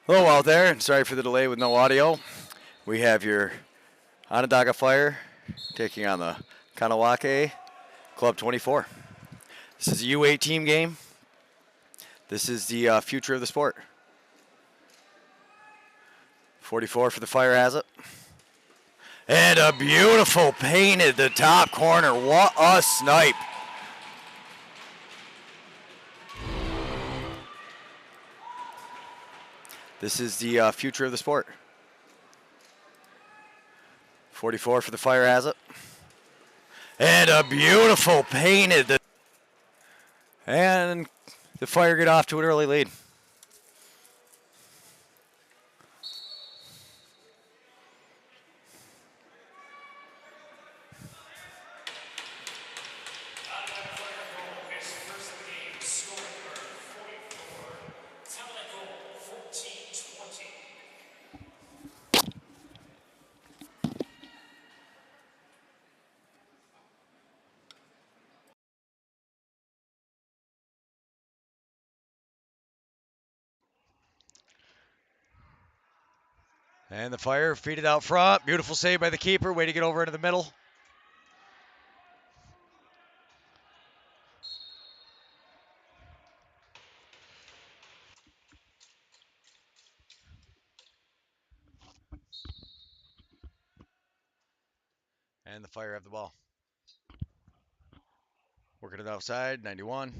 Hello out there, and sorry for the delay with no audio. We have your Onondaga Fire taking on the Kahnawake Club 24. This is a U18 game. This is the future of the sport. 44 for the Fire has it. And a beautiful painted the top corner. What a snipe. This is the future of the sport. 44 for the Fire has it. And a beautiful painted. And the Fire get off to an early lead. And the Fire feed it out front. Beautiful save by the keeper. Way to get over into the middle. And the Fire have the ball. Working it outside, 91.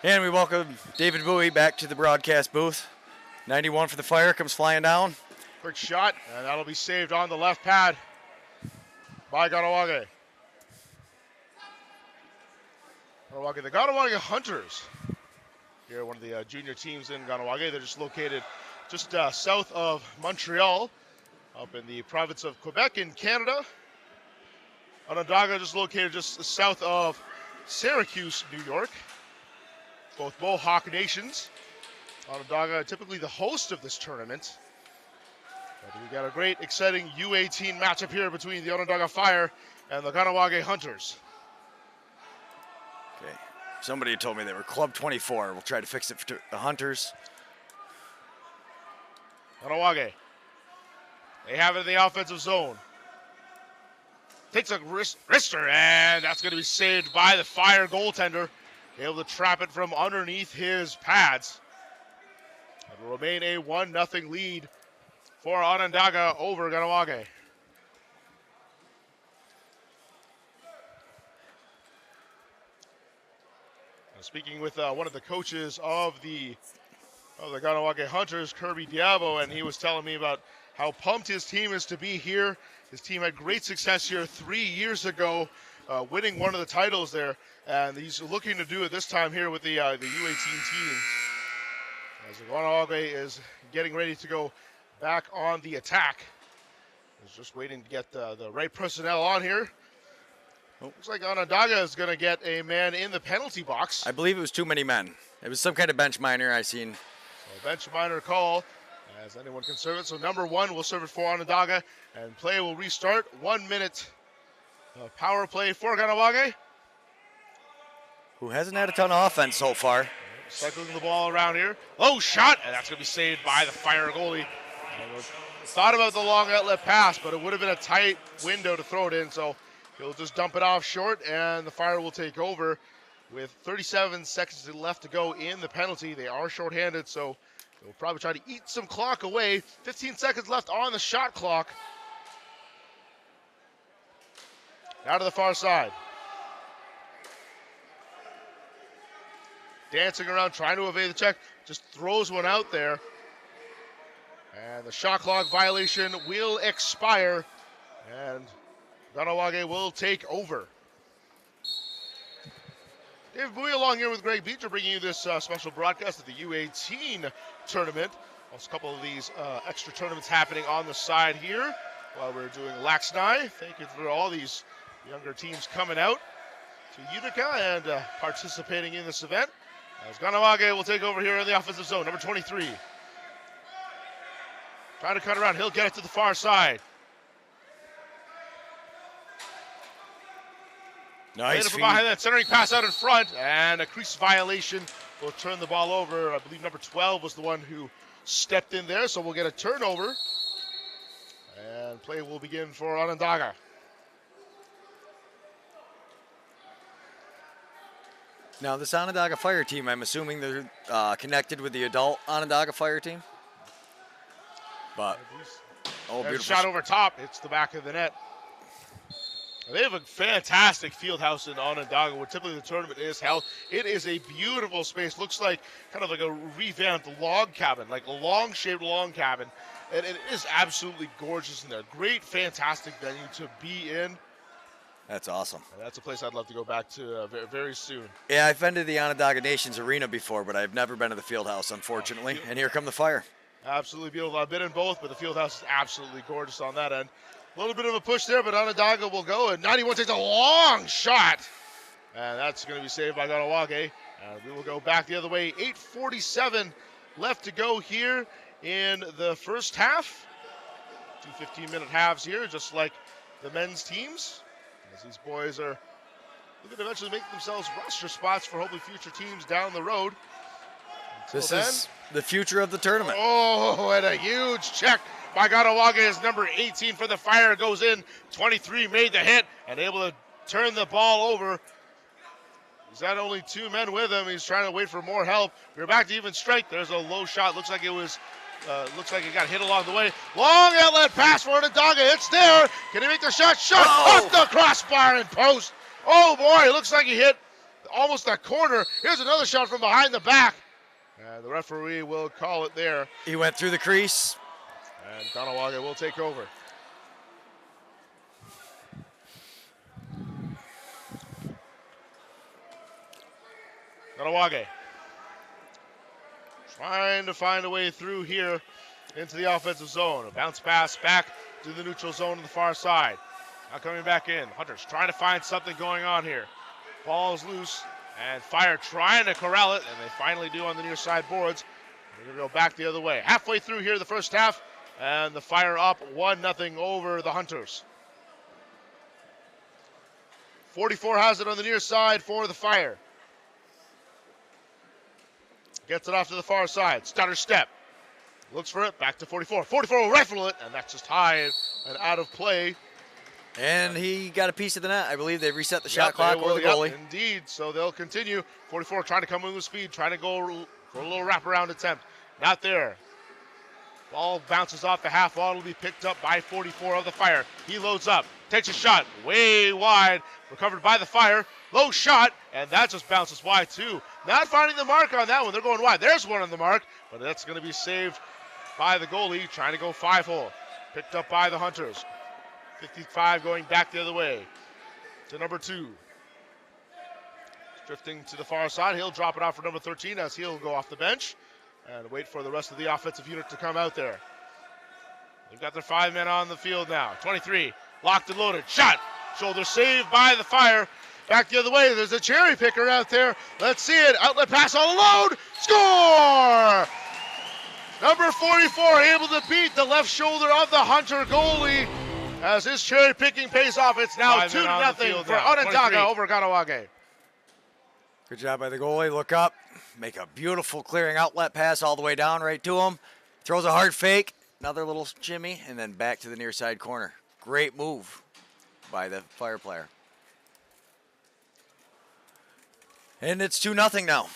And we welcome David Bowie back to the broadcast booth. 91 for the Fire, comes flying down. Quick shot, and that'll be saved on the left pad by Kahnawake. The Kahnawake Hunters. Here, one of the junior teams in Kahnawake. They're just located just south of Montreal, up in the province of Quebec in Canada. Onondaga just located just south of Syracuse, New York. Both Mohawk nations. Onondaga typically the host of this tournament. But we got a great, exciting U18 matchup here between the Onondaga Fire and the Kahnawake Hunters. Okay, somebody told me they were Club 24. We'll try to fix it for the Hunters. Kahnawake. They have it in the offensive zone. Takes a wrister, and that's going to be saved by the Fire goaltender. Able to trap it from underneath his pads. It will remain a 1-0 lead for Onondaga over Kahnawake. Speaking with one of the coaches of the Kahnawake Hunters, Kirby Diabo, and he was telling me about how pumped his team is to be here. His team had great success here 3 years ago, winning one of the titles there, and he's looking to do it this time here with the U18 team. As Kahnawake is getting ready to go back on the attack. He's just waiting to get the right personnel on here. Looks like Onondaga is going to get a man in the penalty box. I believe it was too many men. It was some kind of bench minor I seen. So bench minor call, as anyone can serve it. So number 1 will serve it for Onondaga, and play will restart. 1 minute power play for Kahnawake, who hasn't had a ton of offense so far. Cycling the ball around here. Low shot, and that's going to be saved by the Fire goalie. Thought about the long outlet pass, but it would have been a tight window to throw it in, so he'll just dump it off short, and the Fire will take over with 37 seconds left to go in the penalty. They are shorthanded, so they'll probably try to eat some clock away. 15 seconds left on the shot clock. Now to the far side. Dancing around, trying to evade the check. Just throws one out there. And the shot clock violation will expire. And Kahnawake will take over. Dave Bowie along here with Greg Beecher, bringing you this special broadcast of the U18 tournament. Also a couple of these extra tournaments happening on the side here while we're doing LAXNAI. Thank you for all these younger teams coming out to Utica and participating in this event. As Kahnawake will take over here in the offensive zone, number 23. Trying to cut around. He'll get it to the far side. Nice From feed. behind that centering pass out in front, and a crease violation will turn the ball over. I believe number 12 was the one who stepped in there, so we'll get a turnover. And play will begin for Onondaga. Now, this Onondaga Fire team, I'm assuming they're connected with the adult Onondaga Fire team. But, oh, There's a beautiful. shot over top. It's the back of the net. They have a fantastic field house in Onondaga where typically the tournament is held. It is a beautiful space. Looks like kind of like a revamped log cabin, like a long-shaped log cabin. And it is absolutely gorgeous in there. Great, fantastic venue to be in. That's awesome. And that's a place I'd love to go back to very, very soon. Yeah, I've been to the Onondaga Nations Arena before, but I've never been to the field house, unfortunately. And here come the Fire. Absolutely beautiful. I've been in both, but the field house is absolutely gorgeous on that end. A little bit of a push there, but Onondaga will go, and 91 takes a long shot. And that's going to be saved by Kahnawake. And we will go back the other way. 8:47 left to go here in the first half. 2 15-minute halves here, just like the men's teams. As these boys are looking to eventually make themselves roster spots for hopefully future teams down the road. This is the future of the tournament. Oh, and a huge check by Kahnawake as number 18 for the Fire goes in. 23 made the hit and able to turn the ball over. He's got only 2 men with him. He's trying to wait for more help. We're back to even strength. There's a low shot. Looks like it got hit along the way. Long outlet pass for Onondaga. It's there. Can he make the shot? Shot off the crossbar and post. Oh boy, it looks like he hit almost that corner. Here's another shot from behind the back. And the referee will call it there. He went through the crease. And Kahnawake will take over. Kahnawake trying to find a way through here into the offensive zone. A bounce pass back to the neutral zone on the far side. Now coming back in. Hunters trying to find something going on here. Ball's loose. And Fire trying to corral it, and they finally do on the near side boards. We're going to go back the other way. Halfway through here the first half, and the Fire up 1-0 over the Hunters. 44 has it on the near side for the Fire. Gets it off to the far side. Stutter step. Looks for it. Back to 44. 44 will rifle it, and that's just high and out of play. And he got a piece of the net. I believe they reset the shot clock or the goalie. Indeed, so they'll continue. 44 trying to come in with speed, trying to go for a little wraparound attempt. Not there. Ball bounces off the half wall. It'll be picked up by 44 of the Fire. He loads up, takes a shot way wide, recovered by the Fire. Low shot, and that just bounces wide too. Not finding the mark on that one. They're going wide. There's one on the mark, but that's going to be saved by the goalie, trying to go 5-hole. Picked up by the Hunters. 55 going back the other way to number 2. Drifting to the far side. He'll drop it off for number 13 as he'll go off the bench and wait for the rest of the offensive unit to come out there. They've got their 5 men on the field now. 23 locked and loaded. Shot. Shoulder saved by the Fire. Back the other way. There's a cherry picker out there. Let's see it. Outlet pass all alone. Score! Number 44 able to beat the left shoulder of the Hunter goalie. As his cherry picking pays off, it's now 2-0 for Onondaga over Kahnawake. Good job by the goalie. Look up, make a beautiful clearing outlet pass all the way down right to him. Throws a hard fake, another little shimmy, and then back to the near side corner. Great move by the Fire player. And it's 2-0 now.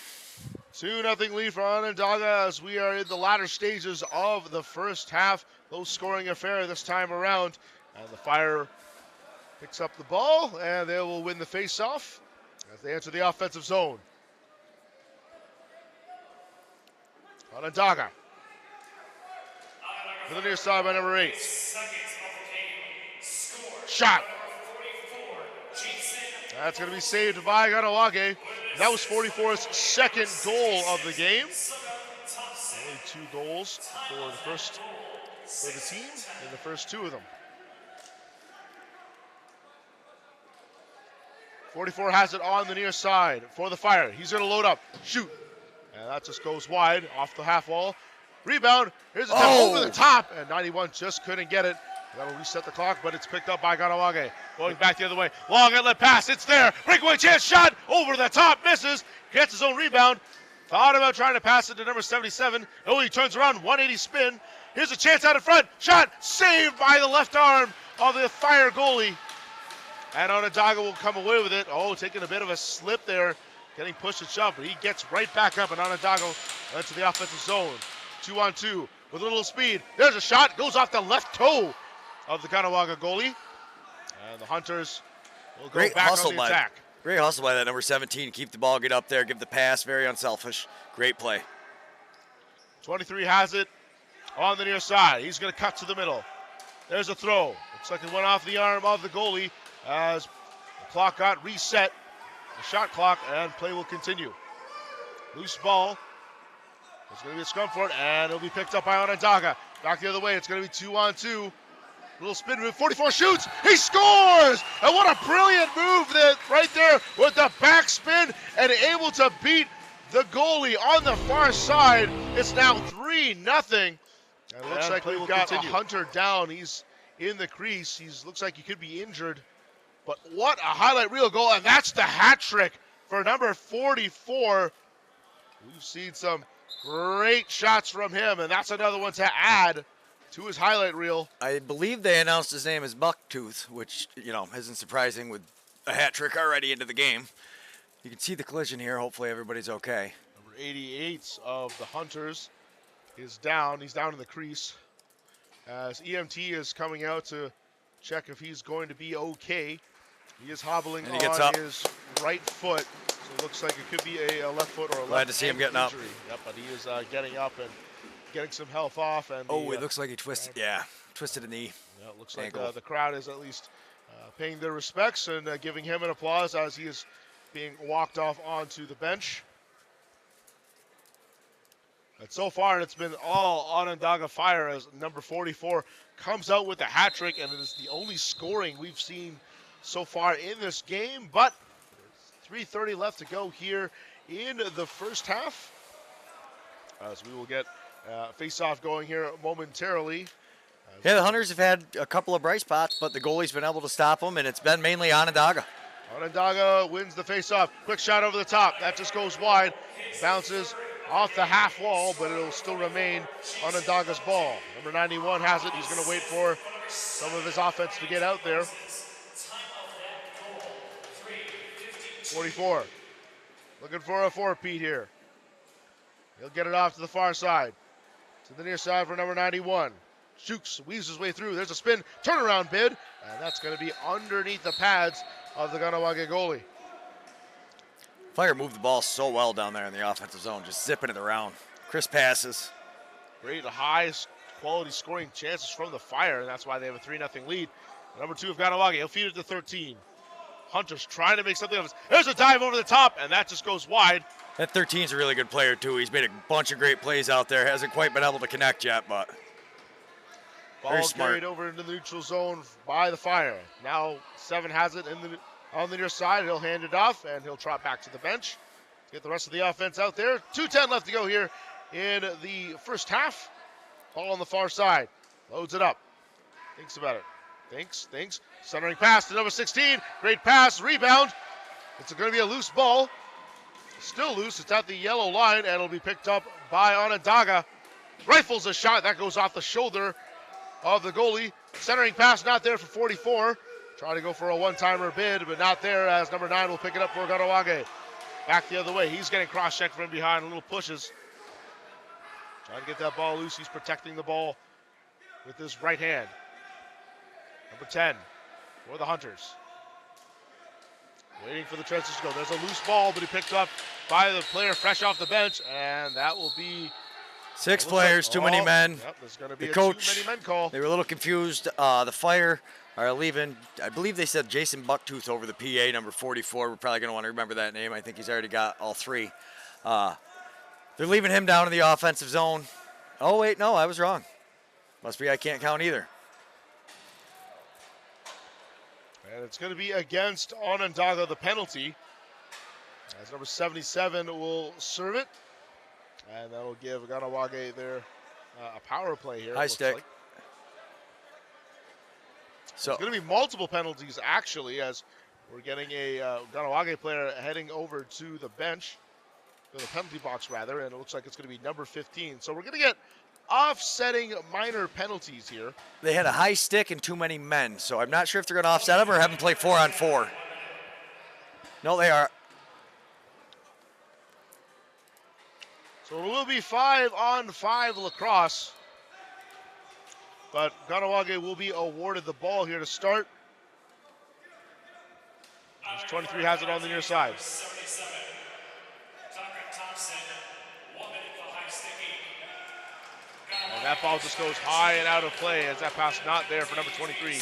2-0 lead for Onondaga as we are in the latter stages of the first half. Low scoring affair this time around. And the Fire picks up the ball, and they will win the face-off as they enter the offensive zone. Onondaga. To the near side by number 8. Shot. That's going to be saved by Kahnawake. That was 44's second goal of the game. Only 2 goals for the team in the first 2 of them. 44 has it on the near side for the Fire. He's going to load up, shoot. And that just goes wide off the half wall. Rebound. Here's a tap over the top, and 91 just couldn't get it. That'll reset the clock, but it's picked up by Kahnawake. Going back the other way. Long outlet pass. It's there. Breakaway chance shot. Over the top. Misses. Gets his own rebound. Thought about trying to pass it to number 77. Oh, he turns around. 180 spin. Here's a chance out in front. Shot. Saved by the left arm of the Fire goalie. And Onondaga will come away with it. Oh, taking a bit of a slip there. Getting pushed and shoved, but he gets right back up, and Onondaga into the offensive zone. 2-on-2 with a little speed. There's a shot. Goes off the left toe of the Kahnawake goalie. And the Hunters will go back on the attack. Great hustle by that number 17. Keep the ball, get up there, give the pass. Very unselfish. Great play. 23 has it on the near side. He's going to cut to the middle. There's a throw. Looks like it went off the arm of the goalie as the clock got reset. The shot clock, and play will continue. Loose ball. There's going to be a scrum for it, and it'll be picked up by Onondaga. Back the other way. It's going to be 2-on-2. Little spin move. 44 shoots. He scores! And what a brilliant move right there with the backspin and able to beat the goalie on the far side. It's now 3-0. And it looks like we've got a Hunter down. He's in the crease. He looks like he could be injured. But what a highlight reel goal, and that's the hat trick for number 44. We've seen some great shots from him, and that's another one to add to his highlight reel. I believe they announced his name as Bucktooth, which, isn't surprising with a hat trick already into the game. You can see the collision here. Hopefully everybody's okay. Number 88 of the Hunters is down. He's down in the crease as EMT is coming out to check if he's going to be okay. He is hobbling on his right foot, so it looks like it could be a left foot or a left. Glad to see him getting injury. up. Yep, but he is getting up and getting some health off. And it looks like he twisted. Twisted a knee. Yeah, it looks like the crowd is at least paying their respects and giving him an applause as he is being walked off onto the bench. And so far, it's been all Onondaga Fire as number 44 comes out with a hat trick, and it is the only scoring we've seen so far in this game. But 3:30 left to go here in the first half, as we will get face-off going here momentarily. Yeah, the Hunters have had a couple of bright spots, but the goalie's been able to stop them, and it's been mainly Onondaga. Onondaga wins the face-off. Quick shot over the top. That just goes wide. Bounces off the half wall, but it'll still remain Onondaga's ball. Number 91 has it. He's going to wait for some of his offense to get out there. 44. Looking for a four-peat here. He'll get it off to the far side. To the near side for number 91. Shooks, weaves his way through. There's a spin, turnaround bid, and that's going to be underneath the pads of the Kahnawake goalie. Fire moved the ball so well down there in the offensive zone, just zipping it around. Crisp passes. Great, highest quality scoring chances from the Fire, and that's why they have a 3-0 lead. Number 2 of Kahnawake, he'll feed it to 13. Hunters trying to make something of it. There's a dive over the top, and that just goes wide. That 13's a really good player, too. He's made a bunch of great plays out there. Hasn't quite been able to connect yet, but ball carried over into the neutral zone by the Fire. Now 7 has it on the near side. He'll hand it off, and he'll trot back to the bench. Get the rest of the offense out there. 2:10 left to go here in the first half. Ball on the far side. Loads it up. Thinks about it. Thinks. Centering pass to number 16. Great pass. Rebound. It's going to be a loose ball. Still loose. It's at the yellow line, and it'll be picked up by Onondaga. Rifles a shot. That goes off the shoulder of the goalie. Centering pass not there for 44. Trying to go for a one-timer bid, but not there as number 9 will pick it up for Kahnawake. Back the other way. He's getting cross-checked from behind. Little pushes. Trying to get that ball loose. He's protecting the ball with his right hand. Number 10 for the Hunters. Waiting for the transition to go. There's a loose ball, but he picked up by the player fresh off the bench, and that will be 6 players, too many men. Yep, there's going to be the a coach, too many men call. They were a little confused. The Fire are leaving. I believe they said Jason Bucktooth over the PA, number 44. We're probably going to want to remember that name. I think he's already got all 3. They're leaving him down in the offensive zone. Oh, wait, no, I was wrong. Must be I can't count either. And it's going to be against Onondaga, the penalty, as number 77 will serve it. And that'll give Kahnawake their a power play here. High It looks stick. like. So there's going to be multiple penalties actually, as we're getting a Kahnawake player heading over to the bench, to the penalty box rather, and it looks like it's going to be number 15. So we're going to get offsetting minor penalties here. they had a high stick and too many men, so I'm not sure if they're going to offset them or have them play 4-on-4. No, they are. So it will be 5-on-5 lacrosse. But Kahnawake will be awarded the ball here to start. As 23 has it on the near side. And that ball just goes high and out of play as that pass not there for number 23.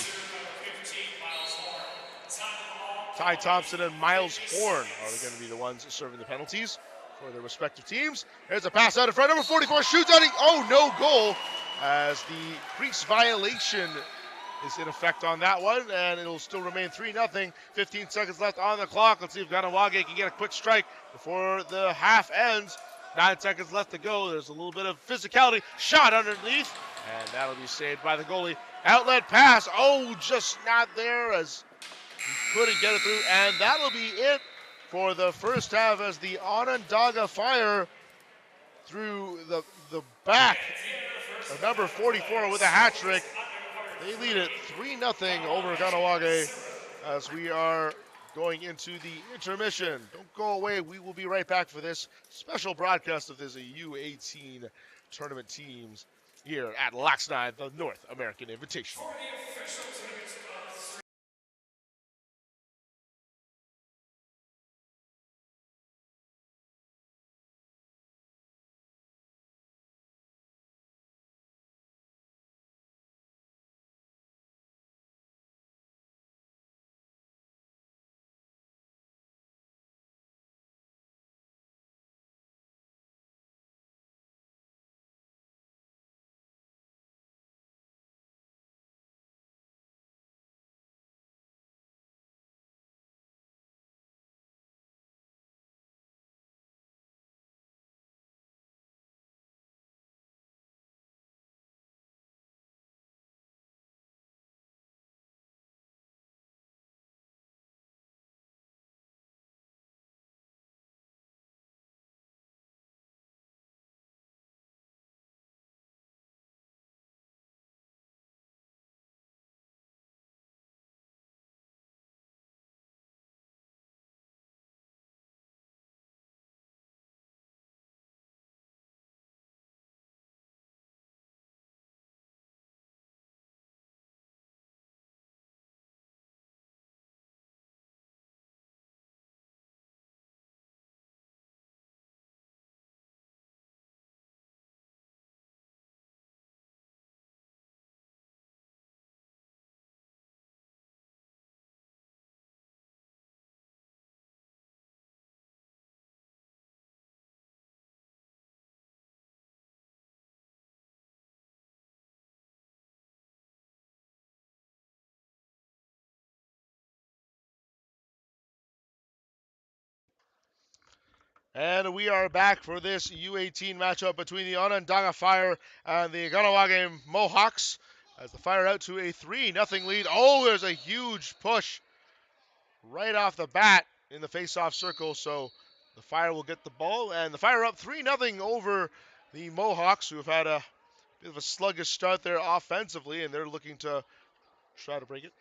Ty Thompson and Miles Horn are going to be the ones serving the penalties for their respective teams. There's a pass out in front. Number 44 shoots out. Oh, no goal, as the crease violation is in effect on that one, and it'll still remain 3-0. 15 seconds left on the clock. Let's see if Kahnawake can get a quick strike before the half ends. 9 seconds left to go. There's a little bit of physicality. Shot underneath, and that'll be saved by the goalie. Outlet pass. Oh, just not there, as he couldn't get it through, and that'll be it for the first half, as the Onondaga Fire through the back of number 44 with a hat trick. They lead it 3-0 over Kahnawake as we are going into the intermission. Don't go away. We will be right back for this special broadcast of this U18 tournament teams here at LAXNAI, the North American Invitational. And we are back for this U18 matchup between the Onondaga Fire and the Kahnawake Mohawks, as the Fire out to a 3-0 lead. Oh, there's a huge push right off the bat in the face-off circle, so the Fire will get the ball, and the Fire up 3-0 over the Mohawks, who have had a bit of a sluggish start there offensively, and they're looking to try to break it.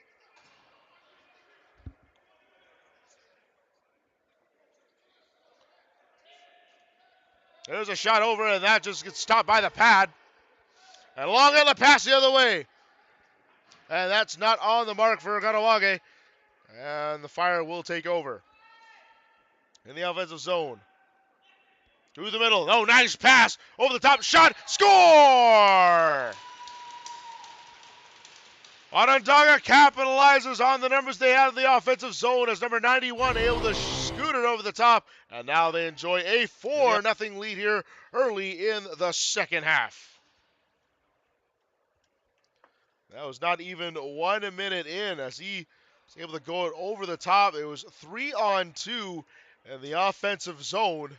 There's a shot over, and that just gets stopped by the pad. And long on the pass the other way. And that's not on the mark for Kahnawake. And the Fire will take over in the offensive zone. Through the middle. Oh, nice pass. Over the top. Shot. Score! Onondaga capitalizes on the numbers they had in the offensive zone, as number 91 able to scoot it over the top. And now they enjoy a 4-0 lead here early in the second half. That was not even 1 minute in, as he was able to go it over the top. It was 3-on-2 in the offensive zone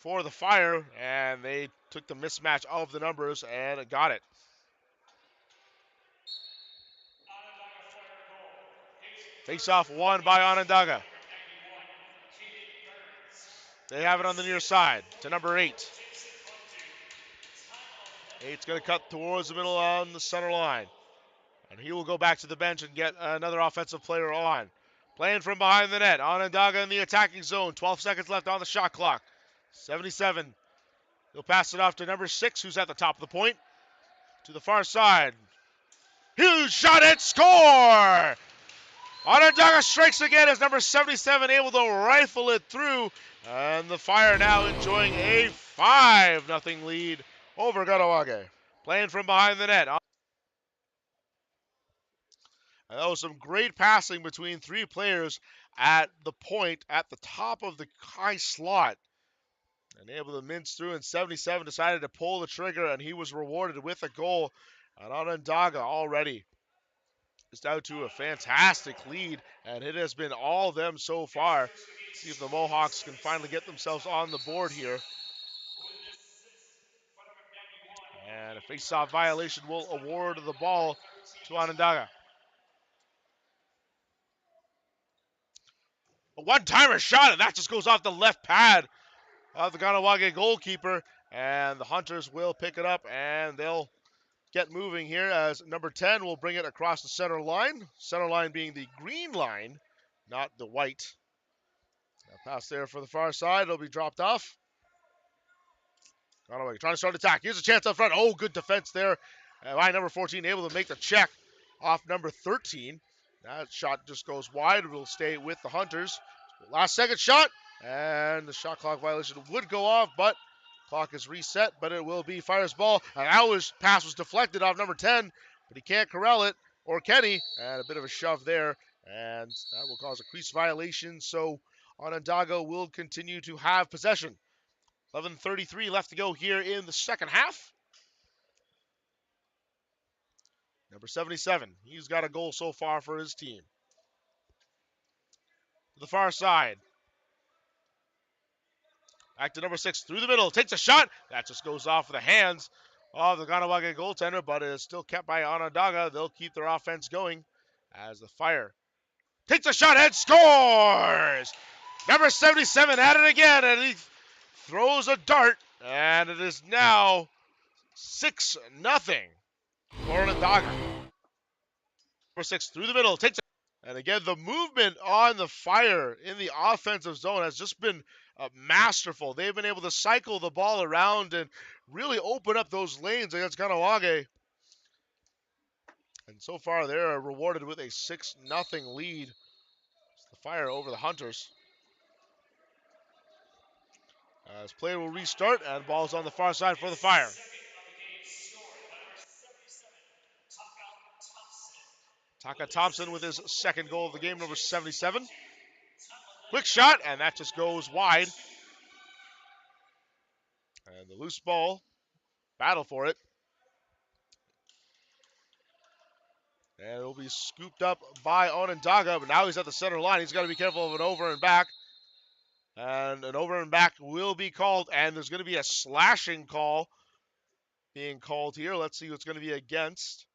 for the Fire, and they took the mismatch of the numbers and got it. Face-off won by Onondaga. They have it on the near side to number 8. 8's going to cut towards the middle on the center line. And he will go back to the bench and get another offensive player on. Playing from behind the net. Onondaga in the attacking zone. 12 seconds left on the shot clock. 77. He'll pass it off to number 6, who's at the top of the point. To the far side. Huge shot and score! Onondaga strikes again as number 77 able to rifle it through. And the Fire now enjoying a 5-0 lead over Kahnawake. Playing from behind the net. And that was some great passing between 3 players at the point, at the top of the high slot. And able to mince through, and 77 decided to pull the trigger, and he was rewarded with a goal. And Onondaga already is out to a fantastic lead, and it has been all of them so far. See if the Mohawks can finally get themselves on the board here. And a face-off violation will award the ball to Onondaga. A one-timer shot, and that just goes off the left pad of the Kahnawake goalkeeper. And the Hunters will pick it up, and they'll get moving here as number 10 will bring it across the center line. Center line being the green line, not the white. A pass there for the far side. It'll be dropped off. Kahnawake trying to start attack. Here's a chance up front. Oh, good defense there by number 14, able to make the check off number 13. That shot just goes wide. It will stay with the Hunters. Last second shot, and the shot clock violation would go off, but clock is reset, but it will be Fire's ball. And that pass was deflected off number 10, but he can't corral it, or can he? And a bit of a shove there, and that will cause a crease violation, so Onondaga will continue to have possession. 11:33 left to go here in the second half. Number 77, he's got a goal so far for his team. To the far side. Back to number 6, through the middle, takes a shot. That just goes off the hands of the Kahnawake goaltender, but it is still kept by Onondaga. They'll keep their offense going as the Fire takes a shot and scores! Number 77 at it again, and he throws a dart, and it is now 6-0 for Onondaga. Number 6 through the middle, takes a, and again, the movement on the Fire in the offensive zone has just been masterful. They've been able to cycle the ball around and really open up those lanes against Kahnawake. And so far, they're rewarded with a 6-0 lead. It's the Fire over the Hunters. As play will restart, and ball's on the far side for the Fire. Taka Thompson with his second goal of the game, number 77. Quick shot, and that just goes wide. And the loose ball, battle for it. And it'll be scooped up by Onondaga, but now he's at the center line. He's got to be careful of an over and back. And an over and back will be called, and there's going to be a slashing call being called here. Let's see what's going to be against.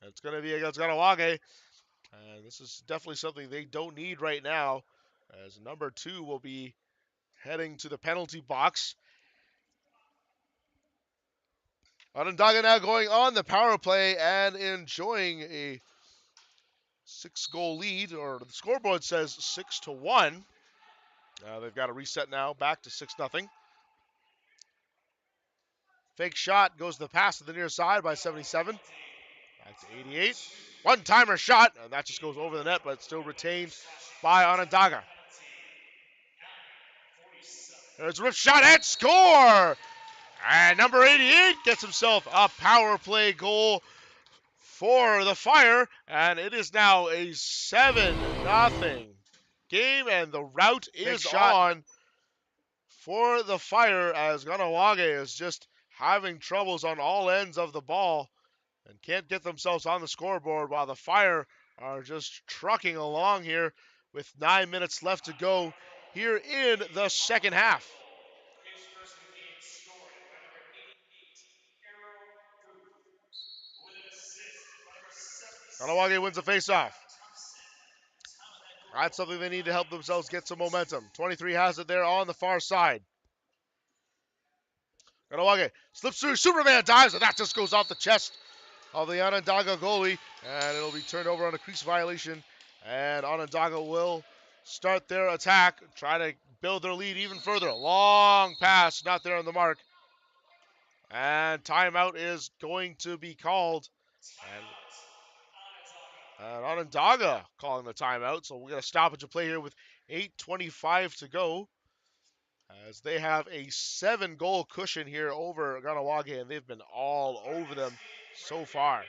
It's going to be against Kahnawake. And this is definitely something they don't need right now, as number 2 will be heading to the penalty box. Onondaga now going on the power play and enjoying a 6-goal lead, or the scoreboard says 6-1. They've got to reset now, back to 6-0. Fake shot goes to the pass to the near side by 77. Back to 88. One-timer shot, and that just goes over the net, but still retained by Onondaga. There's a rip shot and score! And number 88 gets himself a power play goal for the Fire, and it is now a 7-0 game, and the rout is on for the Fire, as Kahnawake is just having troubles on all ends of the ball and can't get themselves on the scoreboard, while the Fire are just trucking along here with 9 minutes left to go here in the second half. Kahnawake wins the faceoff. That's something they need to help themselves get some momentum. 23 has it there on the far side. Kahnawake slips through, Superman dives, and that just goes off the chest of the Onondaga goalie, and it'll be turned over on a crease violation, and Onondaga will start their attack, try to build their lead even further. Long pass, not there on the mark, and timeout is going to be called, and Onondaga calling the timeout, so we're going to stoppage of play here with 8:25 to go, as they have a 7-goal cushion here over Kahnawake, and they've been all over them so far.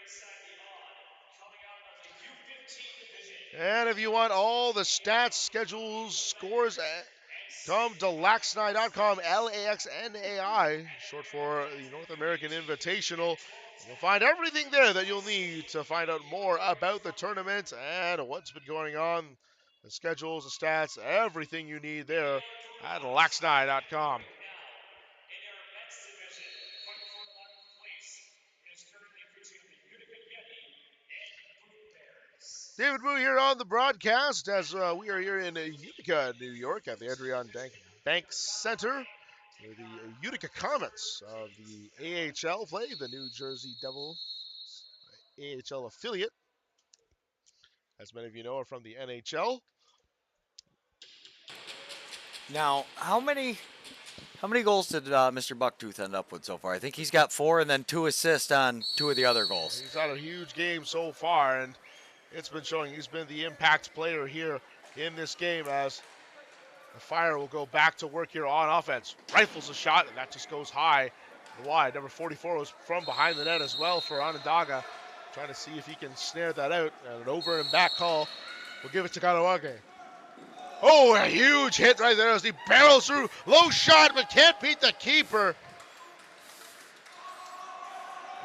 And if you want all the stats, schedules, scores, come to LAXNai.com, LAXNAI, short for the North American Invitational. You'll find everything there that you'll need to find out more about the tournament and what's been going on, the schedules, the stats, everything you need there at LAXNai.com. David Moo here on the broadcast as we are here in Utica, New York at the Adrian Bank Center, where the Utica Comets of the AHL play the New Jersey Devil AHL affiliate. As many of you know, are from the NHL. Now, how many goals did Mr. Bucktooth end up with so far? I think he's got 4 and then 2 assists on 2 of the other goals. He's had a huge game so far, and it's been showing he's been the impact player here in this game, as the Fire will go back to work here on offense. Rifles a shot, and that just goes high and wide. Number 44 was from behind the net as well for Onondaga, trying to see if he can snare that out. And an over and back call will give it to Kahnawake. Oh, a huge hit right there as he barrels through. Low shot, but can't beat the keeper.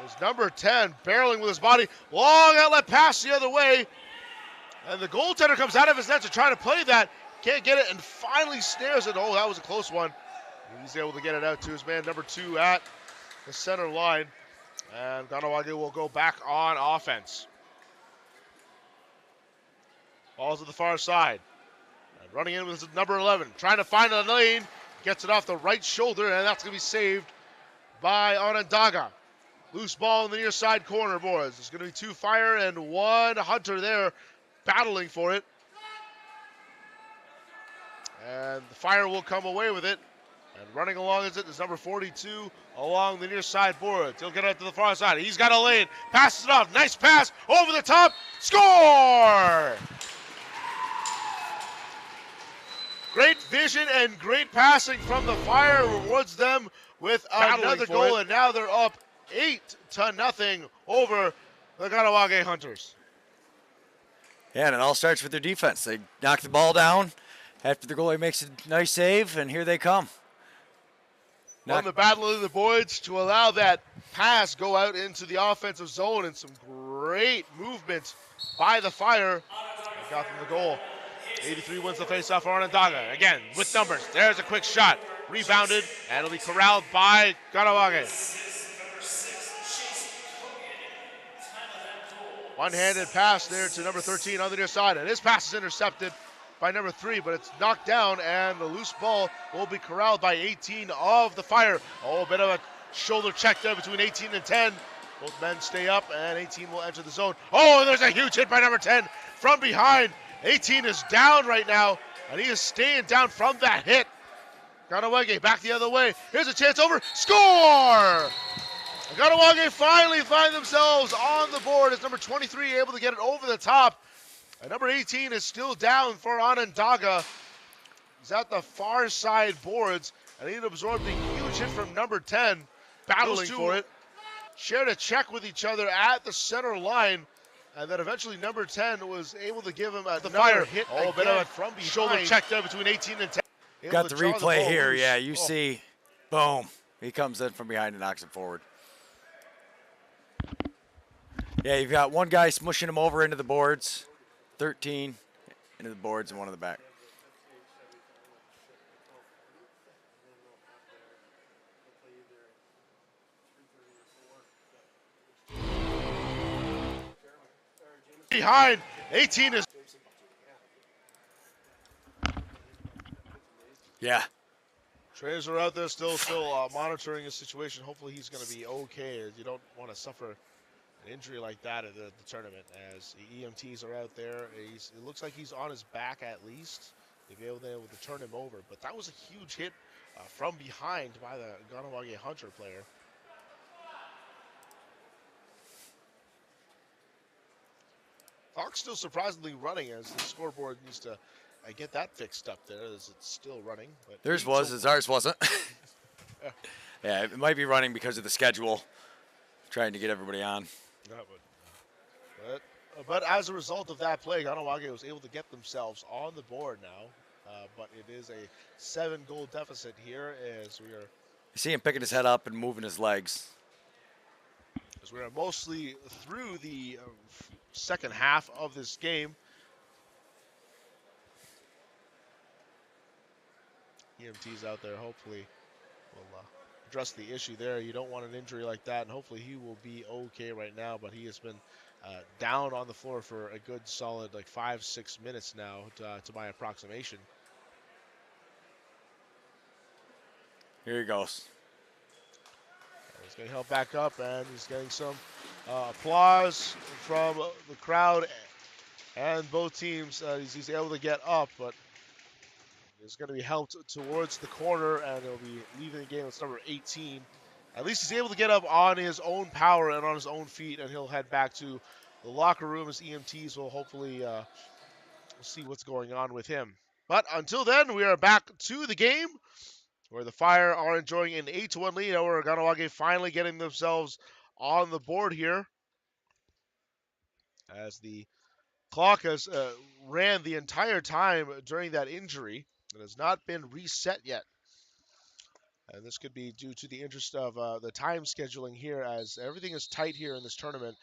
It's number 10 barreling with his body. Long outlet pass the other way. And the goaltender comes out of his net to try to play that. Can't get it and finally snares it. Oh, that was a close one. He's able to get it out to his man, number 2, at the center line. And Kahnawake will go back on offense. Ball's at the far side. And running in with number 11. Trying to find a lane. Gets it off the right shoulder, and that's going to be saved by Onondaga. Loose ball in the near side corner, boys. There's going to be 2 Fire and 1 Hunter there battling for it. And the Fire will come away with it. And running along is number 42 along the near side boards. He'll get out to the far side. He's got a lane. Passes it off. Nice pass over the top. Score! Great vision and great passing from the Fire rewards them with another goal. And now they're up 8-0 over the Kahnawake Hunters. Yeah, and it all starts with their defense. They knock the ball down after the goalie makes a nice save, and here they come. Won the battle of the boards to allow that pass go out into the offensive zone, and some great movement by the Fire. They got them the goal. 83 wins the faceoff for Onondaga. Again, with numbers. There's a quick shot. Rebounded, and it'll be corralled by Kahnawake. One-handed pass there to number 13 on the near side, and his pass is intercepted by number 3, but it's knocked down, and the loose ball will be corralled by 18 of the Fire. Oh, a bit of a shoulder check there between 18 and 10. Both men stay up, and 18 will enter the zone. Oh, and there's a huge hit by number 10 from behind. 18 is down right now, and he is staying down from that hit. Kahnawake back the other way. Here's a chance over. Score! Kahnawake finally find themselves on the board as number 23 able to get it over the top. And number 18 is still down for Onondaga. He's at the far side boards, and he absorbed a huge hit from number 10, battling for it. Shared a check with each other at the center line, and then eventually number 10 was able to give him the Fire hit. Oh, a bit of a from behind. Shoulder check there between 18 and 10. Got the replay here. Yeah, you see, boom. He comes in from behind and knocks him forward. Yeah, you've got one guy smushing him over into the boards. 13 into the boards and 1 in the back. behind. 18 is. Yeah. Trainers are out there still monitoring his situation. Hopefully he's going to be okay. You don't want to suffer an injury like that at the tournament, as the EMTs are out there. It looks like he's on his back at least. They've been able to turn him over. But that was a huge hit from behind by the Kahnawake Hunter player. Clock's still surprisingly running, as the scoreboard needs to get that fixed up there, as it's still running. But Theirs was, as ours wasn't. Yeah, it might be running because of the schedule, trying to get everybody on. Yeah, but as a result of that play, Kahnawake was able to get themselves on the board now. But it is a 7-goal deficit here, as we are. You see him picking his head up and moving his legs. As we are mostly through the second half of this game. EMT's out there hopefully will address the issue there. You don't want an injury like that, and hopefully he will be okay right now, but he has been down on the floor for a good solid 5-6 minutes now to my approximation. Here he goes. He's getting helped back up, and he's getting some applause from the crowd and both teams. He's able to get up, but he's going to be helped towards the corner, and he'll be leaving the game. It's number 18. At least he's able to get up on his own power and on his own feet, and he'll head back to the locker room as EMTs will hopefully see what's going on with him. But until then, we are back to the game, where the Fire are enjoying an 8-1 lead over Kahnawake, finally getting themselves on the board here, as the clock has ran the entire time during that injury. It has not been reset yet. And this could be due to the interest of the time scheduling here, as everything is tight here in this tournament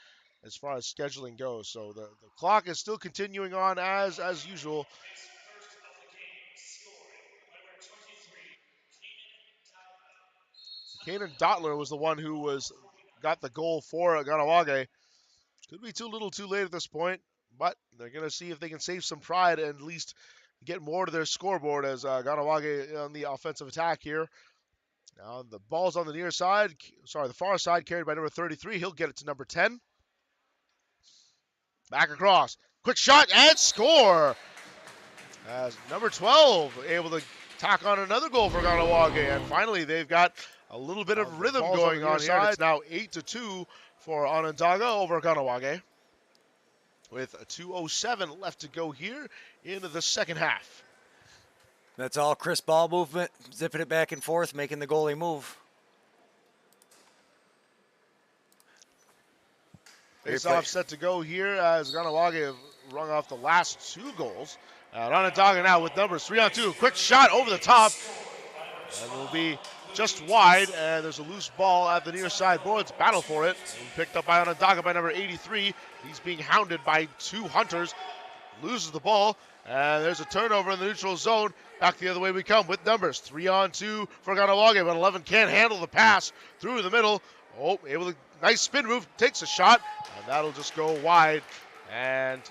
as far as scheduling goes. So the clock is still continuing on as usual. Kanan Dottler was the one who got the goal for Kahnawake. Could be too little too late at this point, but they're going to see if they can save some pride and at least get more to their scoreboard, as Kahnawake on the offensive attack here. Now the ball's on the near side, the far side, carried by number 33. He'll get it to number 10. Back across. Quick shot and score! As number 12 able to tack on another goal for Kahnawake, and finally they've got a little bit of rhythm going on here. It's now 8-2 for Onondaga over Kahnawake, with a 2:07 left to go here into the second half. That's all crisp ball movement, zipping it back and forth, making the goalie move. Face-off set to go here, as Kahnawake have rung off the last 2 goals. Onondaga now with numbers 3-on-2. Quick shot over the top, and will be just wide, and there's a loose ball at the near side boards. Battle for it. Picked up by Onondaga by number 83. He's being hounded by 2 Hunters. Loses the ball, and there's a turnover in the neutral zone. Back the other way we come with numbers 3-on-2 for Kahnawake, but 11 can't handle the pass through the middle. Oh, able to, nice spin move, takes a shot, and that'll just go wide. And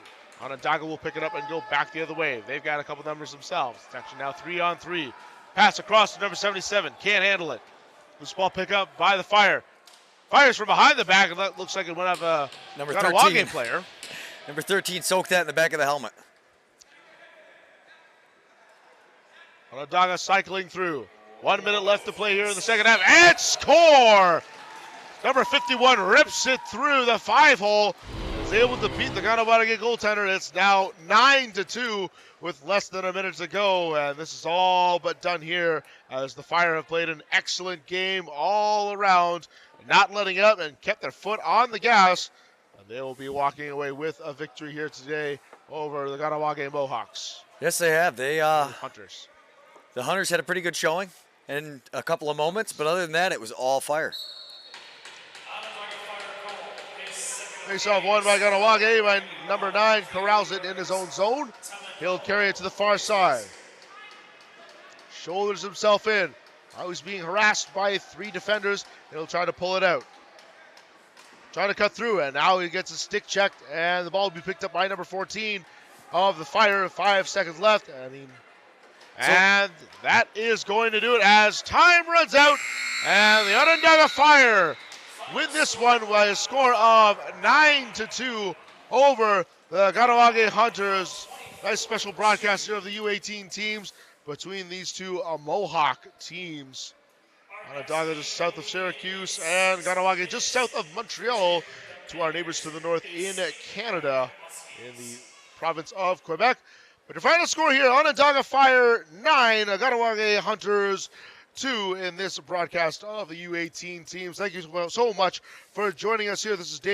Onondaga will pick it up and go back the other way. They've got a couple numbers themselves. It's actually now 3-on-3. Pass across to number 77. Can't handle it. Loose ball pick up by the Fire. Fires from behind the back, and that looks like it went off a number Kahnawake 13 player. Number 13 soaked that in the back of the helmet. Onondaga cycling through. 1 minute left to play here in the second half, and score! Number 51 rips it through the 5-hole. Is able to beat the Kahnawake goaltender. It's now 9-2 with less than a minute to go, and this is all but done here, as the Fire have played an excellent game all around, not letting up and kept their foot on the gas, and they will be walking away with a victory here today over the Kahnawake Mohawks. Yes, they have. Hunters. The Hunters had a pretty good showing in a couple of moments, but other than that, it was all Fire. Face-off won by Kahnawake by number 9. Corrals it in his own zone. He'll carry it to the far side. Shoulders himself in. Now he's being harassed by 3 defenders. He'll try to pull it out. trying to cut through, and now he gets his stick checked, and the ball will be picked up by number 14 of the Fire. 5 seconds left, and that is going to do it as time runs out, and the Onondaga Fire win this one by a score of 9-2 over the Kahnawake Hunters. Nice special broadcast here of the U18 teams between these two Mohawk teams. Onondaga just south of Syracuse, and Kahnawake just south of Montreal, to our neighbors to the north in Canada, in the province of Quebec. But your final score here, Onondaga Fire 9, Kahnawake Hunters 2 in this broadcast of the U18 teams. Thank you so much for joining us here. This is David